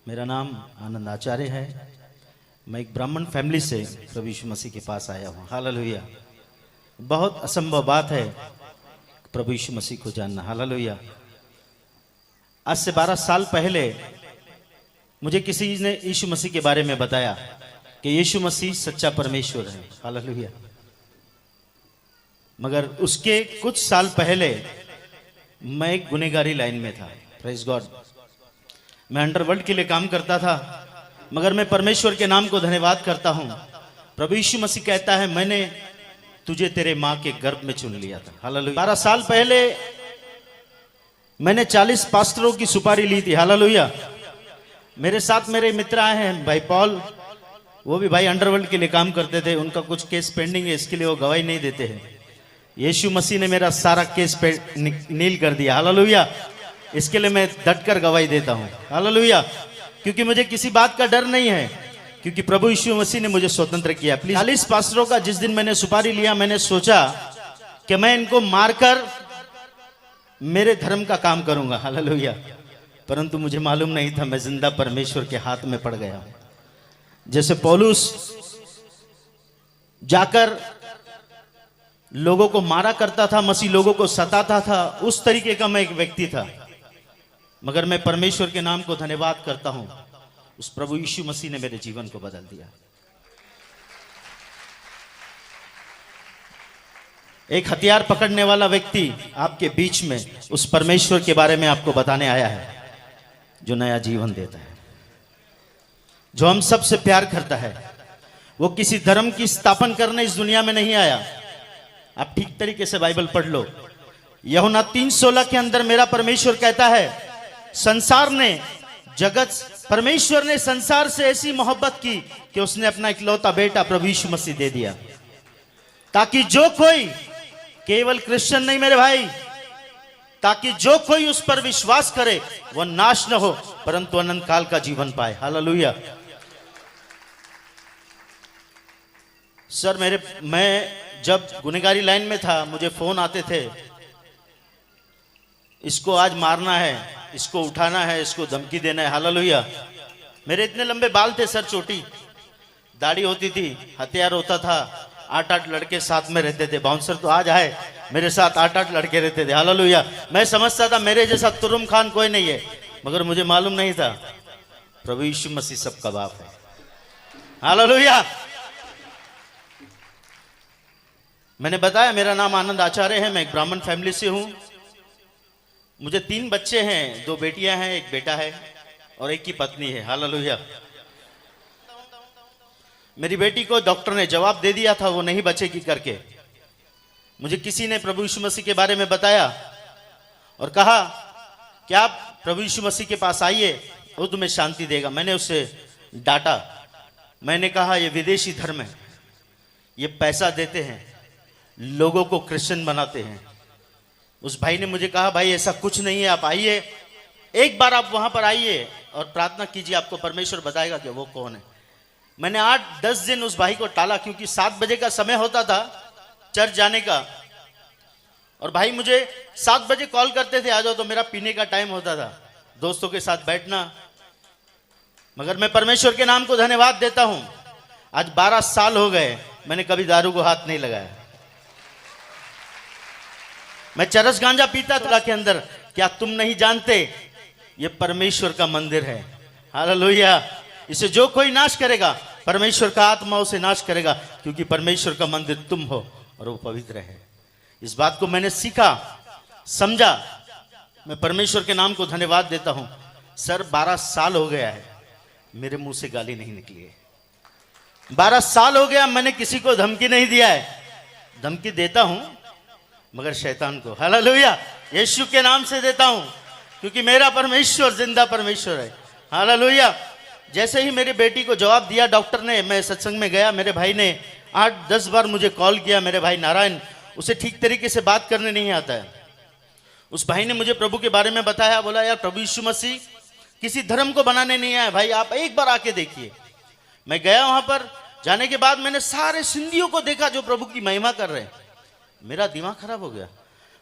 मेरा नाम आनंद आचार्य है। मैं एक ब्राह्मण फैमिली से प्रभु यीशु मसीह के पास आया हूँ। हालेलुया। बहुत असंभव बात है प्रभु यीशु मसीह को जानना। हालेलुया। आज से 12 साल पहले मुझे किसी ने यीशु मसीह के बारे में बताया कि यीशु मसीह सच्चा परमेश्वर है। हालेलुया। मगर उसके कुछ साल पहले मैं एक गुनहगारी लाइन में था। Praise God. मैं अंडरवर्ल्ड के लिए काम करता था, मगर मैं परमेश्वर के नाम को धन्यवाद करता हूं। प्रभु यीशु मसीह कहता है, मैंने तुझे तेरे मां के गर्भ में चुन लिया था। हालेलुया। 12 साल पहले मैंने 40 पास्टरों की सुपारी ली थी। हालेलुया। मेरे साथ मेरे मित्र आए हैं, भाई पॉल, वो भी भाई अंडरवर्ल्ड के लिए काम करते थे। उनका कुछ केस पेंडिंग है, इसके लिए वो गवाही नहीं देते हैं। यीशु मसीह ने मेरा सारा केस पे नील कर दिया। हालेलुया। इसके लिए मैं डटकर गवाही देता हूं। हालेलुया। क्योंकि मुझे किसी बात का डर नहीं है, क्योंकि प्रभु यीशु मसीह ने मुझे स्वतंत्र किया। प्लीज 40 पास्टरों का जिस दिन मैंने सुपारी लिया, मैंने सोचा कि मैं इनको मारकर मेरे धर्म का काम करूंगा। हालेलुया। परंतु मुझे मालूम नहीं था मैं जिंदा परमेश्वर के हाथ में पड़ गया। जैसे पौलुस जाकर लोगों को मारा करता था, मसीह लोगों को सताता था, उस तरीके का मैं एक व्यक्ति था। मगर मैं परमेश्वर के नाम को धन्यवाद करता हूं, उस प्रभु यीशु मसीह ने मेरे जीवन को बदल दिया। एक हथियार पकड़ने वाला व्यक्ति आपके बीच में उस परमेश्वर के बारे में आपको बताने आया है, जो नया जीवन देता है, जो हम सबसे प्यार करता है। वो किसी धर्म की स्थापना करने इस दुनिया में नहीं आया। आप ठीक तरीके से बाइबल पढ़ लो। यूहन्ना 3:16 के अंदर मेरा परमेश्वर कहता है, परमेश्वर ने संसार से ऐसी मोहब्बत की कि उसने अपना इकलौता बेटा प्रभु यीशु मसीह दे दिया, ताकि जो कोई, केवल क्रिश्चियन नहीं मेरे भाई, ताकि जो कोई उस पर विश्वास करे वह नाश न हो परंतु अनंत काल का जीवन पाए। हालेलुया। सर मैं जब गुनहगारी लाइन में था, मुझे फोन आते थे, इसको आज मारना है, इसको उठाना है, इसको धमकी देना है। हालेलुया। मेरे इतने लंबे बाल थे सर, छोटी दाढ़ी होती थी, हथियार होता था, 8-8 लड़के साथ में रहते थे। बाउंसर तो आज आए, मेरे साथ 8-8 लड़के रहते थे। हालेलुया। मैं समझता था मेरे जैसा तुरुम खान कोई नहीं है, मगर मुझे मालूम नहीं था प्रभु यीशु मसीह सबका बाप है। हालेलुया। मैंने बताया मेरा नाम आनंद आचार्य है। मैं एक ब्राह्मण फैमिली से हूं। मुझे 3 बच्चे हैं, 2 बेटियां हैं, एक बेटा है और एक की पत्नी है। हालेलुया। मेरी बेटी को डॉक्टर ने जवाब दे दिया था वो नहीं बचेगी करके। मुझे किसी ने प्रभु यीशु मसीह के बारे में बताया और कहा कि आप प्रभु यीशु मसीह के पास आइए, वो तुम्हें शांति देगा। मैंने उससे डांटा। मैंने कहा ये विदेशी धर्म है, ये पैसा देते हैं, लोगों को क्रिश्चियन बनाते हैं। उस भाई ने मुझे कहा, भाई ऐसा कुछ नहीं है, आप आइए, एक बार आप वहां पर आइए और प्रार्थना कीजिए, आपको परमेश्वर बताएगा कि वो कौन है। मैंने 8-10 दिन उस भाई को टाला, क्योंकि 7 बजे का समय होता था चर्च जाने का, और भाई मुझे 7 बजे कॉल करते थे, आ जाओ, तो मेरा पीने का टाइम होता था, दोस्तों के साथ बैठना। मगर मैं परमेश्वर के नाम को धन्यवाद देता हूं, आज 12 साल हो गए, मैंने कभी दारू को हाथ नहीं लगाया। मैं चरस गांजा पीता था के अंदर। क्या तुम नहीं जानते ये परमेश्वर का मंदिर है? हालेलुया। इसे जो कोई नाश करेगा, परमेश्वर का आत्मा उसे नाश करेगा, क्योंकि परमेश्वर का मंदिर तुम हो और वो पवित्र है। इस बात को मैंने सीखा, समझा। मैं परमेश्वर के नाम को धन्यवाद देता हूं। सर 12 साल हो गया है, मेरे मुंह से गाली नहीं निकली है। 12 साल हो गया, मैंने किसी को धमकी नहीं दिया है। धमकी देता हूं मगर शैतान को। हालेलुया। यीशु के नाम से देता हूं, क्योंकि मेरा परमेश्वर जिंदा परमेश्वर है। हालेलुया। जैसे ही मेरी बेटी को जवाब दिया डॉक्टर ने, मैं सत्संग में गया। मेरे भाई ने 8-10 बार मुझे कॉल किया। मेरे भाई नारायण, उसे ठीक तरीके से बात करने नहीं आता है। उस भाई ने मुझे प्रभु के बारे में बताया। बोला, यार प्रभु यीशु मसीह किसी धर्म को बनाने नहीं आया भाई, आप एक बार आके देखिए। मैं गया वहां पर। जाने के बाद मैंने सारे सिंधियों को देखा जो प्रभु की महिमा कर रहे हैं। मेरा दिमाग खराब हो गया।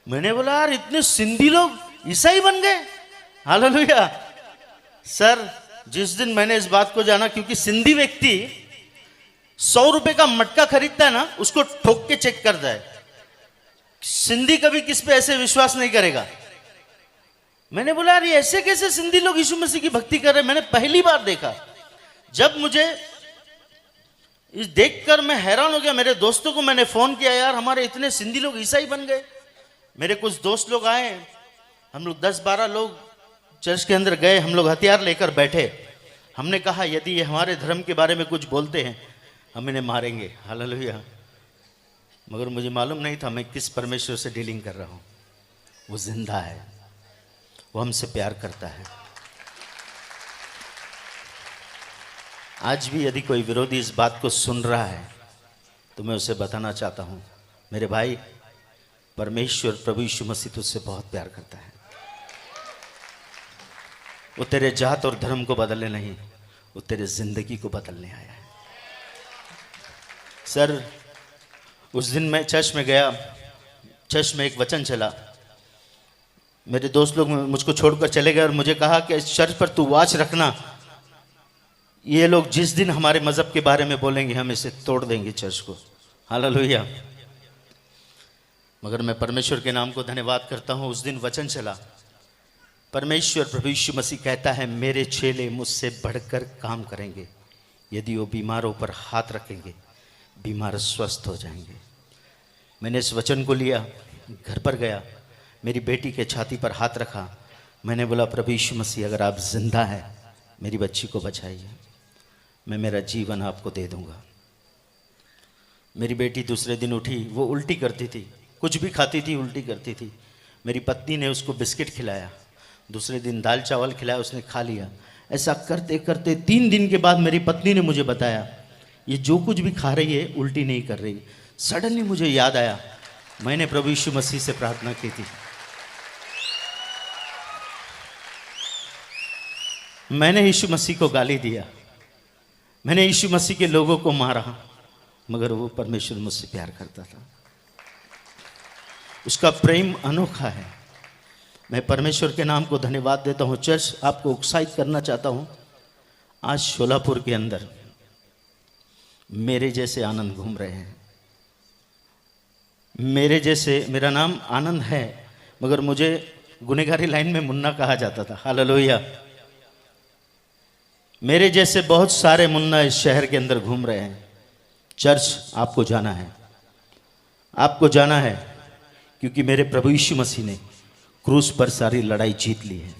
मैंने बोला, यार इतने सिंधी लोग ईसाई बन गए। हालेलुया। सर जिस दिन मैंने इस बात को जाना, क्योंकि सिंधी व्यक्ति 100 रुपए का मटका खरीदता है ना, उसको ठोक के चेक करता है। सिंधी कभी किस पे ऐसे विश्वास नहीं करेगा। मैंने बोला यार ये ऐसे कैसे सिंधी लोग यीशु मसीह की भक्ति कर रहे हैं। मैंने पहली बार देखा। जब मुझे इस देखकर मैं हैरान हो गया। मेरे दोस्तों को मैंने फोन किया, यार हमारे इतने सिंधी लोग ईसाई बन गए। मेरे कुछ दोस्त लोग आए, हम लोग 10-12 लोग चर्च के अंदर गए। हम लोग हथियार लेकर बैठे। हमने कहा यदि ये हमारे धर्म के बारे में कुछ बोलते हैं हम इन्हें मारेंगे। हालेलुया। मगर मुझे मालूम नहीं था मैं किस परमेश्वर से डीलिंग कर रहा हूं। वो जिंदा है, वो हमसे प्यार करता है। आज भी यदि कोई विरोधी इस बात को सुन रहा है तो मैं उसे बताना चाहता हूं, मेरे भाई, परमेश्वर प्रभु यीशु मसीह तुझसे बहुत प्यार करता है। वो तेरे जात और धर्म को बदलने नहीं, वो तेरे जिंदगी को बदलने आया है। सर, उस दिन मैं चर्च में गया। चर्च में एक वचन चला। मेरे दोस्त लोग मुझको छोड़कर चले गए और मुझे कहा कि इस चर्च पर तू वॉच रखना। ये लोग जिस दिन हमारे मजहब के बारे में बोलेंगे हम इसे तोड़ देंगे चर्च को। हालेलुया। मगर मैं परमेश्वर के नाम को धन्यवाद करता हूं। उस दिन वचन चला, परमेश्वर प्रभु यीशु मसीह कहता है मेरे चेले मुझसे बढ़कर काम करेंगे। यदि वो बीमारों पर हाथ रखेंगे बीमार स्वस्थ हो जाएंगे। मैंने इस वचन को लिया, घर पर गया, मेरी बेटी के छाती पर हाथ रखा। मैंने बोला प्रभु यीशु मसीह अगर आप जिंदा है मेरी बच्ची को बचाइए, मैं मेरा जीवन आपको दे दूंगा। मेरी बेटी दूसरे दिन उठी, वो उल्टी करती थी, कुछ भी खाती थी उल्टी करती थी। मेरी पत्नी ने उसको बिस्किट खिलाया, दूसरे दिन दाल चावल खिलाया, उसने खा लिया। ऐसा करते करते 3 दिन के बाद मेरी पत्नी ने मुझे बताया ये जो कुछ भी खा रही है उल्टी नहीं कर रही। सडनली मुझे याद आया मैंने प्रभु यीशु मसीह से प्रार्थना की थी। मैंने यीशु मसीह को गाली दिया, मैंने यीशु मसीह के लोगों को मारा, मगर वो परमेश्वर मुझसे प्यार करता था। उसका प्रेम अनोखा है। मैं परमेश्वर के नाम को धन्यवाद देता हूँ। चर्च, आपको उत्साहित करना चाहता हूँ, आज शोलापुर के अंदर मेरे जैसे आनंद घूम रहे हैं। मेरे जैसे, मेरा नाम आनंद है मगर मुझे गुनहगारी लाइन में मुन्ना कहा जाता था। हालेलुया। मेरे जैसे बहुत सारे मुन्ना इस शहर के अंदर घूम रहे हैं। चर्च, आपको जाना है, आपको जाना है, क्योंकि मेरे प्रभु यीशु मसीह ने क्रूस पर सारी लड़ाई जीत ली है।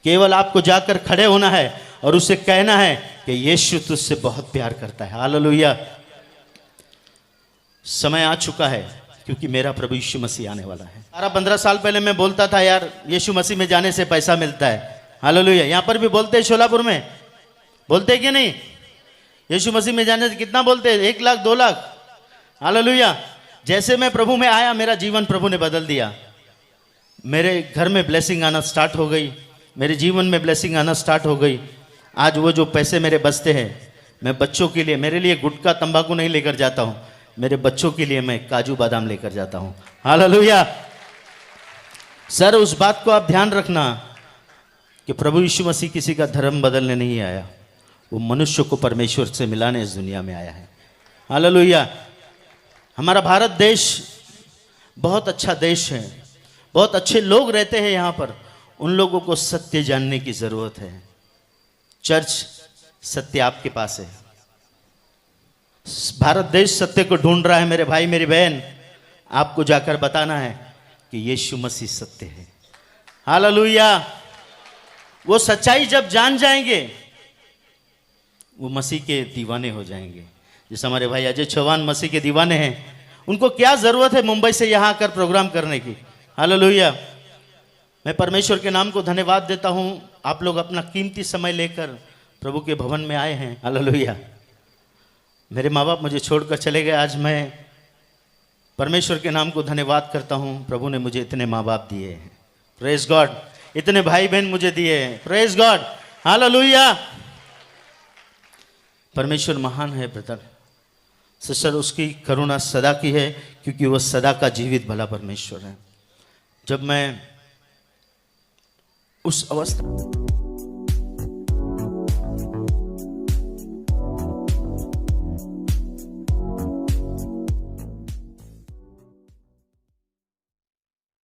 केवल आपको जाकर खड़े होना है और उसे कहना है कि यीशु तुझसे बहुत प्यार करता है। हालेलुया। समय आ चुका है क्योंकि मेरा प्रभु यीशु मसीह आने वाला है। 12-15 साल पहले मैं बोलता था यार यीशु मसीह में जाने से पैसा मिलता है। हालेलुया। यहाँ पर भी बोलते हैं, शोलापुर में बोलते हैं कि नहीं? यीशु मसीह में जाने से कितना बोलते हैं? 1 लाख 2 लाख। हालेलुया। जैसे मैं प्रभु में आया मेरा जीवन प्रभु ने बदल दिया। मेरे घर में ब्लेसिंग आना स्टार्ट हो गई, मेरे जीवन में ब्लेसिंग आना स्टार्ट हो गई। आज वो जो पैसे मेरे बचते हैं मैं बच्चों के लिए, मेरे लिए गुटखा तंबाकू नहीं लेकर जाता हूँ, मेरे बच्चों के लिए मैं काजू बादाम लेकर जाता हूँ। हालेलुया। सर, उस बात को आप ध्यान रखना कि प्रभु यीशु मसीह किसी का धर्म बदलने नहीं आया, वो मनुष्य को परमेश्वर से मिलाने इस दुनिया में आया है। हालेलुया। हमारा भारत देश बहुत अच्छा देश है, बहुत अच्छे लोग रहते हैं यहाँ पर। उन लोगों को सत्य जानने की जरूरत है। चर्च, सत्य आपके पास है। भारत देश सत्य को ढूंढ रहा है। मेरे भाई मेरी बहन, आपको जाकर बताना है कि यीशु मसीह सत्य है। हालेलुया। वो सच्चाई जब जान जाएंगे वो मसीह के दीवाने हो जाएंगे। जैसे हमारे भाई अजय चौहान मसीह के दीवाने हैं। उनको क्या जरूरत है मुंबई से यहाँ आकर प्रोग्राम करने की? हालेलुया। मैं परमेश्वर के नाम को धन्यवाद देता हूँ। आप लोग अपना कीमती समय लेकर प्रभु के भवन में आए हैं। हालेलुया। मेरे माँ बाप मुझे छोड़कर चले गए, आज मैं परमेश्वर के नाम को धन्यवाद करता हूँ। प्रभु ने मुझे इतने माँ बाप दिए हैं, प्रेज गॉड। इतने भाई बहन मुझे दिए हैं, प्रेज गॉड। हालेलुया। परमेश्वर महान है ब्रदर सिस्टर, उसकी करुणा सदा की है क्योंकि वह सदा का जीवित भला परमेश्वर है। जब मैं उस अवस्था